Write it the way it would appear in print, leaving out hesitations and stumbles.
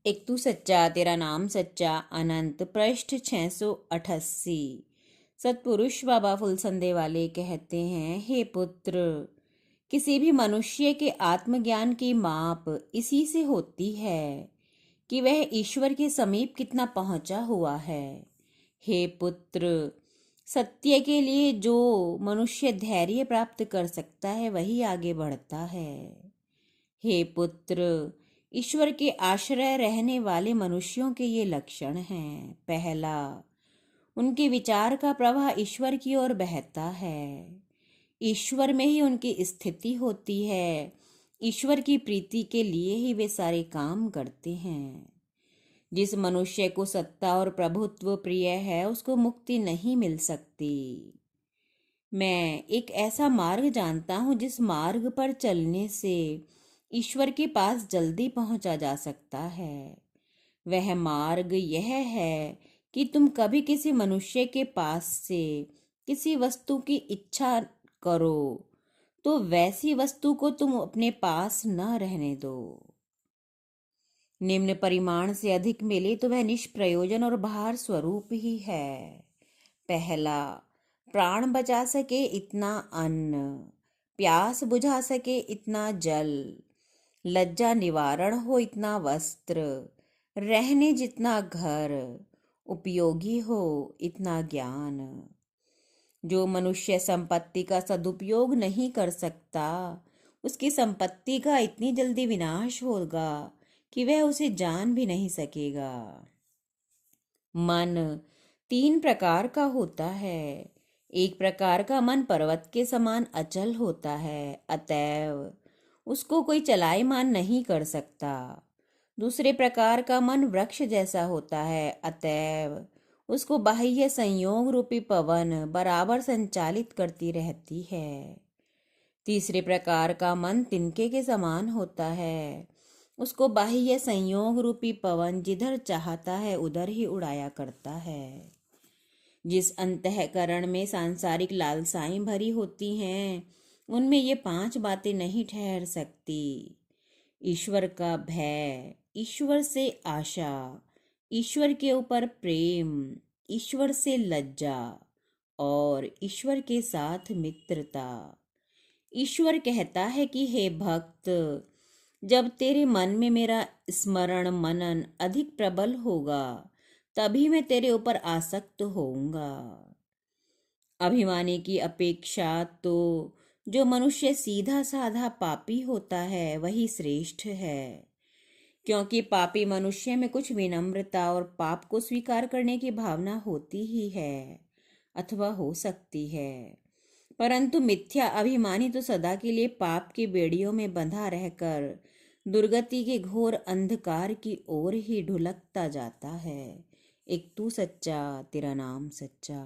एक तू सच्चा तेरा नाम सच्चा अनंत पृष्ठ 688। सतपुरुष बाबा फुलसंदे वाले कहते हैं, हे पुत्र, किसी भी मनुष्य के आत्मज्ञान की माप इसी से होती है कि वह ईश्वर के समीप कितना पहुंचा हुआ है। हे पुत्र, सत्य के लिए जो मनुष्य धैर्य प्राप्त कर सकता है वही आगे बढ़ता है। हे पुत्र, ईश्वर के आश्रय रहने वाले मनुष्यों के ये लक्षण हैं। पहला, उनके विचार का प्रवाह ईश्वर की ओर बहता है। ईश्वर में ही उनकी स्थिति होती है। ईश्वर की प्रीति के लिए ही वे सारे काम करते हैं। जिस मनुष्य को सत्ता और प्रभुत्व प्रिय है उसको मुक्ति नहीं मिल सकती। मैं एक ऐसा मार्ग जानता हूँ जिस मार्ग पर चलने से ईश्वर के पास जल्दी पहुंचा जा सकता है। वह मार्ग यह है कि तुम कभी किसी मनुष्य के पास से किसी वस्तु की इच्छा करो तो वैसी वस्तु को तुम अपने पास न रहने दो। निम्न परिमाण से अधिक मिले तो वह निष्प्रयोजन और भार स्वरूप ही है। पहला, प्राण बचा सके इतना अन्न, प्यास बुझा सके इतना जल, लज्जा निवारण हो इतना वस्त्र, रहने जितना घर, उपयोगी हो इतना ज्ञान। जो मनुष्य संपत्ति का सदुपयोग नहीं कर सकता उसकी संपत्ति का इतनी जल्दी विनाश होगा कि वह उसे जान भी नहीं सकेगा। मन 3 प्रकार का होता है। एक प्रकार का मन पर्वत के समान अचल होता है, अतएव उसको कोई चलायमान नहीं कर सकता। दूसरे प्रकार का मन वृक्ष जैसा होता है, अतएव उसको बाह्य संयोग रूपी पवन बराबर संचालित करती रहती है। तीसरे प्रकार का मन तिनके के समान होता है, उसको बाह्य संयोग रूपी पवन जिधर चाहता है उधर ही उड़ाया करता है। जिस अंतःकरण में सांसारिक लालसाएं भरी होती हैं उनमें ये 5 बातें नहीं ठहर सकती। ईश्वर का भय, ईश्वर से आशा, ईश्वर के ऊपर प्रेम, ईश्वर से लज्जा और ईश्वर के साथ मित्रता। ईश्वर कहता है कि हे भक्त, जब तेरे मन में मेरा स्मरण मनन अधिक प्रबल होगा तभी मैं तेरे ऊपर आसक्त होऊंगा। अभिमानी की अपेक्षा तो जो मनुष्य सीधा साधा पापी होता है वही श्रेष्ठ है, क्योंकि पापी मनुष्य में कुछ विनम्रता और पाप को स्वीकार करने की भावना होती ही है अथवा हो सकती है, परंतु मिथ्या अभिमानी तो सदा के लिए पाप की बेड़ियों में बंधा रहकर दुर्गति के घोर अंधकार की ओर ही ढुलकता जाता है। एक तू सच्चा तेरा नाम सच्चा।